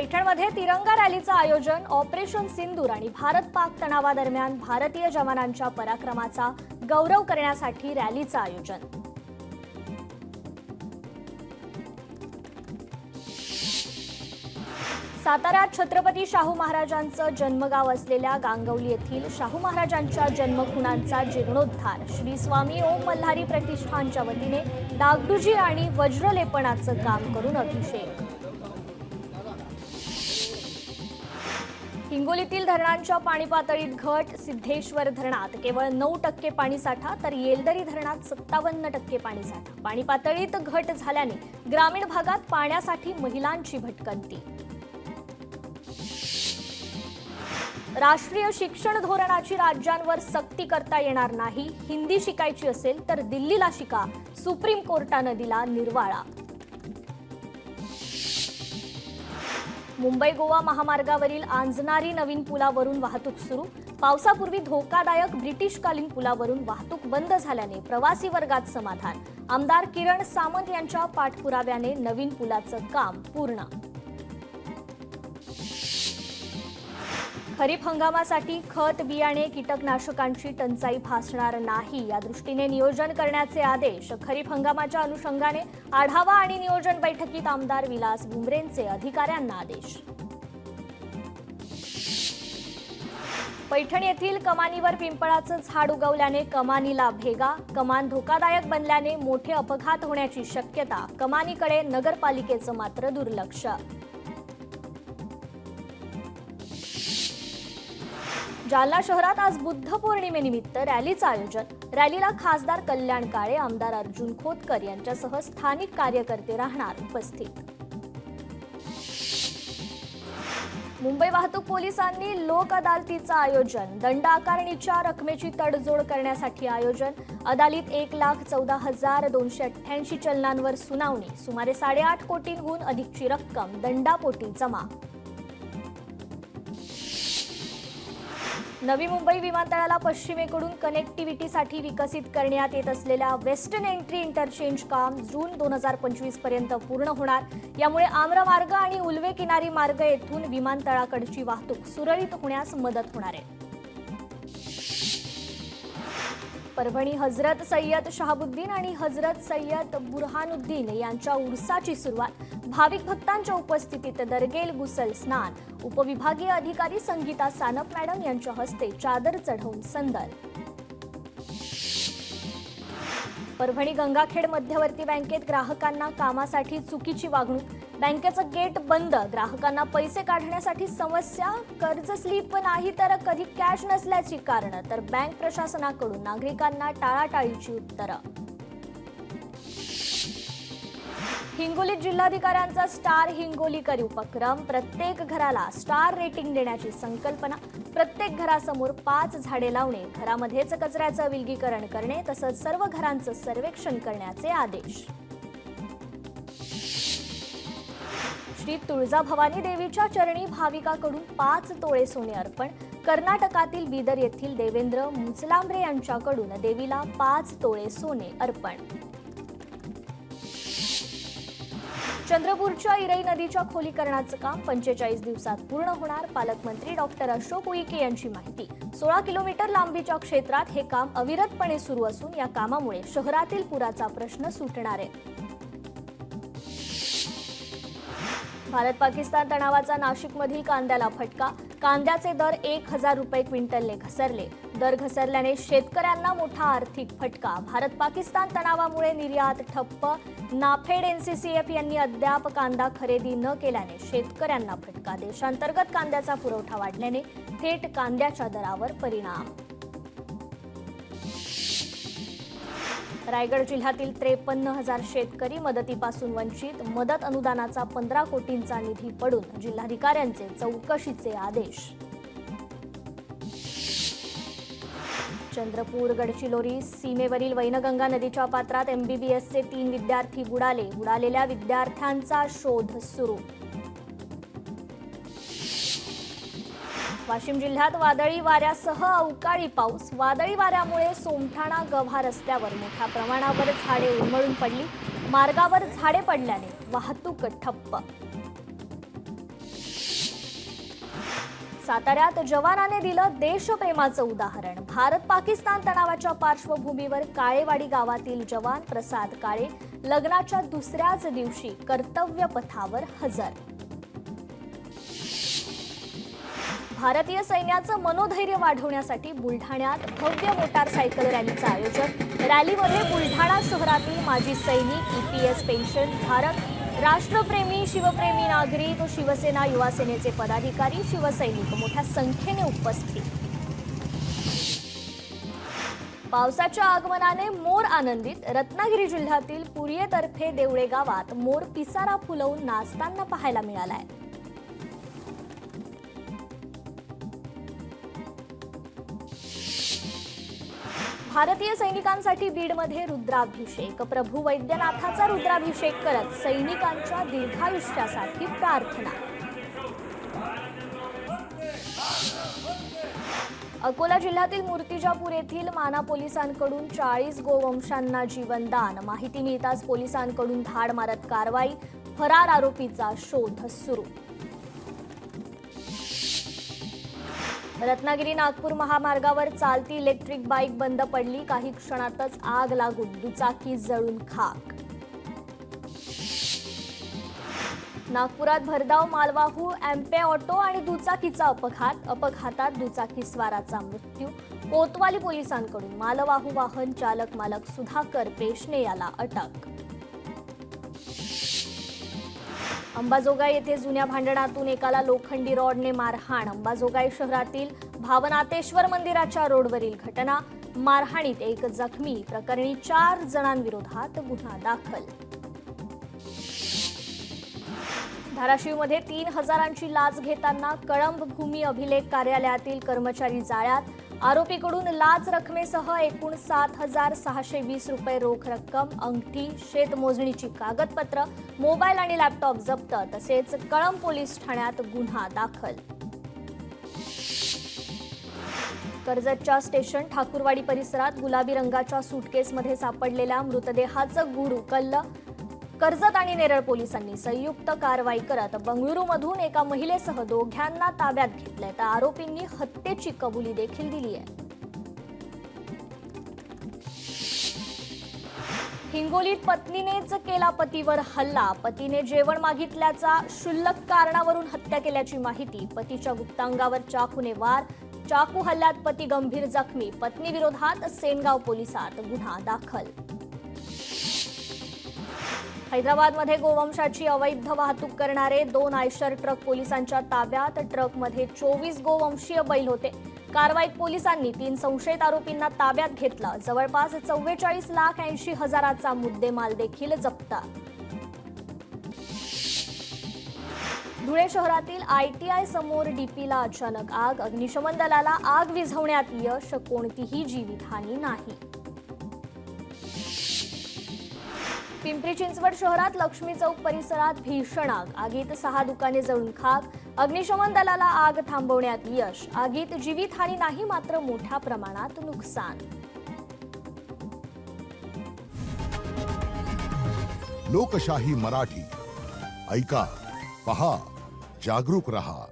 पैठणमध्ये तिरंगा रॅलीचं आयोजन, ऑपरेशन सिंदूर आणि भारत-पाक तणावादरम्यान भारतीय जवानांच्या पराक्रमाचा गौरव करण्यासाठी रॅलीचं आयोजन। साताऱ्यात छत्रपती शाहू महाराजांचं जन्मगाव असलेल्या गांगवली येथील शाहू महाराजांच्या जन्मखुणांचा जीर्णोद्धार श्री स्वामी ओम मल्हारी प्रतिष्ठानच्या वतीने डागडुजी आणि वज्रलेपनाचं काम करून अभिषेक। हिंगोलीतील धरणांच्या पाणी पातळीत घट, सिद्धेश्वर धरणात केवळ 9% पाणीसाठा तर येलदरी धरणात 57% पाणीसाठा। पाणी पातळीत घट झाल्याने ग्रामीण भागात पाण्यासाठी महिलांची भटकंती। राष्ट्रीय शिक्षण धोरणाची राज्यांवर सक्ती करता येणार नाही, हिंदी शिकायची असेल तर दिल्लीला शिका, सुप्रीम कोर्टाने दिला निर्वाळा। मुंबई गोवा महामार्गावरील आंजनारी नवीन पुलावरून वाहतूक सुरू। पावसापूर्वी धोकादायक ब्रिटिशकालीन पुलावरून वाहतूक बंद झाल्याने प्रवासी वर्गात समाधान। आमदार किरण सामंत यांच्या पाठपुराव्याने नवीन पुलाचं काम पूर्ण। खरीप हंगामासाठी खत, बियाणे, कीटकनाशकांची टंचाई भासणार नाही या दृष्टीने नियोजन करण्याचे आदेश। खरीप हंगामाच्या अनुषंगाने आढावा आणि नियोजन बैठकीत आमदार विलास भुमरेंचे अधिकाऱ्यांना आदेश। पैठण येथील कमानीवर पिंपळाचं झाड उगवल्याने कमानीला भेगा। कमान धोकादायक बनल्याने मोठे अपघात होण्याची शक्यता। कमानीकडे नगरपालिकेचं मात्र दुर्लक्ष। जालना शहरात आज बुद्ध पौर्णिमेनिमित्त रॅलीचं आयोजन। रॅलीला खासदार कल्याण काळे, आमदार अर्जुन खोतकर यांच्यासह स्थानिक कार्यकर्ते राहणार उपस्थित। मुंबई वाहतूक पोलिसांनी लोक अदालतीचं आयोजन। दंड आकारणीच्या रकमेची तडजोड करण्यासाठी आयोजन। अदालतीत 1,14,288 चलनांवर सुनावणी। सुमारे 8.5 कोटींहून अधिकची रक्कम दंडापोटी जमा। नवी मुंबई विमानतळाला पश्चिमेकडून कनेक्टिव्हिटीसाठी विकसित करण्यात येत असलेल्या वेस्टर्न एंट्री इंटरचेंज काम जून 2025 पर्यंत पूर्ण होणार। यामुळे आम्रमार्ग आणि उल्वे किनारी मार्ग येथून विमानतळाकडची वाहतूक सुरळीत होण्यास मदत होणार आहे। परभणी हजरत सय्यद शहाबुद्दीन आणि हजरत सय्यद बुरहानुद्दीन यांच्या उर्साची सुरुवात। भाविक भक्तांच्या उपस्थितीत दरगेल गुसल स्नान। उपविभागीय अधिकारी संगीता सानप मॅडम यांच्या हस्ते चादर चढवून संदल। परभणी गंगाखेड मध्यवर्ती बँकेत ग्राहकांना कामासाठी चुकीची वागणूक। बँकेचं गेट बंद, ग्राहकांना पैसे काढण्यासाठी समस्या। कर्ज स्लिप नाही तर कधी कॅश नसल्याची कारणं, तर बँक प्रशासनाकडून नागरिकांना टाळाटाळीची उत्तरं। हिंगोलीत जिल्हाधिकाऱ्यांचा स्टार हिंगोलीकर उपक्रम। प्रत्येक घराला स्टार रेटिंग देण्याची संकल्पना। प्रत्येक घरासमोर 5 झाडे लावणे, घरामध्येच कचऱ्याचं विलगीकरण करणे तसंच सर्व घरांचं सर्वेक्षण करण्याचे आदेश। श्री तुळजाभवानी देवीच्या चरणी भाविकाकडून 5 तोळे सोने अर्पण। कर्नाटकातील बीदर येथील देवेंद्र मुचलांब्रे यांच्याकडून देवीला 5 तोळे सोने अर्पण। चंद्रपूरच्या इरई नदीच्या खोलीकरणाचं काम 45 दिवसात पूर्ण होणार। पालकमंत्री डॉक्टर अशोक उईके यांची माहिती। 16 किलोमीटर लांबीच्या क्षेत्रात हे काम अविरतपणे सुरू असून या कामामुळे शहरातील पुराचा प्रश्न सुटणार आहे। भारत पाकिस्तान तणावाचा नाशिकमधील कांद्याला फटका। कांद्याचे दर 1,000 रुपये क्विंटलने घसरले। दर घसरल्याने शेतकऱ्यांना मोठा आर्थिक फटका। भारत पाकिस्तान तणावामुळे निर्यात ठप्प। नाफेड एनसीसीएफ यांनी अद्याप कांदा खरेदी न केल्याने शेतकऱ्यांना फटका। देशांतर्गत कांद्याचा पुरवठा वाढल्याने थेट कांद्याच्या दरावर परिणाम। रायगड जिल्ह्यातील 53,000 शेतकरी मदतीपासून वंचित। मदत अनुदानाचा 15 कोटींचा निधी पडून जिल्हाधिकाऱ्यांचे चौकशीचे आदेश। चंद्रपूर गडचिरोली सीमेवरील वैनगंगा नदीच्या पात्रात MBBSचे 3 विद्यार्थी बुडाले। बुडालेल्या विद्यार्थ्यांचा शोध सुरू। वाशिम जिल्ह्यात वादळी वाऱ्यासह अवकाळी पाऊस। वादळी वाऱ्यामुळे सोमठाणा गव्हा रस्त्यावर मोठ्या प्रमाणावर झाडे उन्मळून पडली। मार्गावर झाडे पडल्याने वाहतूक ठप्प। साताऱ्यात जवानाने दिलं देशप्रेमाचं उदाहरण. भारत पाकिस्तान तणावाच्या पार्श्वभूमीवर काळेवाडी गावातील जवान प्रसाद काळे लग्नाच्या दुसऱ्याच दिवशी कर्तव्य पथावर हजर. भारतीय सैन्याचं मनोधैर्य वाढवण्यासाठी बुलढाण्यात भव्य मोटारसायकल रॅलीचं आयोजन. रॅलीमध्ये बुलढाणा शहरातील माजी सैनिक, ईपीएस पेन्शन धारक, राष्ट्रप्रेमी, शिवप्रेमी नागरिक, शिवसेना युवा सेनेचे पदाधिकारी, शिवसैनिक मोठ्या संख्येने उपस्थित. पावसाच्या आगमनाने मोर आनंदित. रत्नागिरी जिल्ह्यातील पुरियेतर्फे देवळे गावात मोर पिसारा फुलवून नाचताना पाहायला मिळालाय. भारतीय सैनिकांसाठी बीडमध्ये रुद्राभिषेक. प्रभू वैद्यनाथाचा रुद्राभिषेक करत सैनिकांच्या दीर्घायुष्यासाठी प्रार्थना. अकोला जिल्ह्यातील मूर्तिजापूर येथील माना पोलिसांकडून 40 गोवंशांना जीवनदान. माहिती मिळताच पोलिसांकडून धाड मारत कारवाई. फरार आरोपीचा शोध सुरू. रत्नागिरी नागपूर महामार्गावर चालती इलेक्ट्रिक बाईक बंद पडली. काही क्षणातच आग लागून दुचाकी जळून खाक. नागपुरात भरधाव मालवाहू एम्पे ऑटो आणि दुचाकीचा अपघात. अपघातात दुचाकीस्वाराचा मृत्यू. कोतवाली पोलिसांकडून मालवाहू वाहन चालक मालक सुधाकर पेशणे याला अटक. अंबाजोगाई येथे जुन्या भांडणातून एकाला लोखंडी रॉडने मारहाण. अंबाजोगाई शहरातील भावनाथेश्वर मंदिराच्या रोडवरील घटना. मारहाणीत एक जखमी. प्रकरणी 4 जणांविरोधात गुन्हा दाखल. धाराशिवमध्ये 3,000ची लाच घेताना कळंब भूमी अभिलेख कार्यालयातील कर्मचारी जाळ्यात. आरोपीकडून लाच रकमेसह एकूण 7,620 रुपये रोख रक्कम, अंगठी, शेतमोजणीची कागदपत्र, मोबाईल आणि लॅपटॉप जप्त. तसेच कळंब पोलीस ठाण्यात गुन्हा दाखल. कर्जतच्या स्टेशन ठाकूरवाडी परिसरात गुलाबी रंगाच्या सुटकेसमध्ये सापडलेल्या मृतदेहाचं गूढ उकललं. कर्जत आणि नेरळ पोलिसांनी संयुक्त कारवाई करत बंगळुरूमधून एका महिलेसह दोघांना ताब्यात घेतलंय. तर आरोपींनी हत्येची कबुली देखील दिली आहे. हिंगोलीत पत्नीनेच केला पतीवर हल्ला. पतीने जेवण मागितल्याचा क्षुल्लक कारणावरून हत्या केल्याची माहिती. पतीच्या गुप्तांगावर चाकूने वार. चाकू हल्ल्यात पती गंभीर जखमी. पत्नी विरोधात सेनगाव पोलिसात गुन्हा दाखल. हैदराबादमध्ये गोवंशाची अवैध वाहतूक करणारे 2 आयशर ट्रक पोलिसांच्या ताब्यात. ट्रकमध्ये 24 गोवंशीय बैल होते. कारवाईत पोलिसांनी 3 संशयित आरोपींना ताब्यात घेतलं. जवळपास 44,80,000चा मुद्देमाल देखील जप्त. धुळे शहरातील ITI समोर डीपीला अचानक आग. अग्निशमन दलाला आग विझवण्यात यश. कोणतीही जीवितहानी नाही. पिंपरी चिंचवड शहरात लक्ष्मी चौक परिसरात भीषण आग. आगीत 6 दुकाने जळून खाक. अग्निशमन दलाला आग थांबवण्यात यश. आगीत जीवितहानी नाही, मात्र मोठ्या प्रमाणात नुकसान. लोकशाही मराठी ऐका, पहा, जागरूक रहा.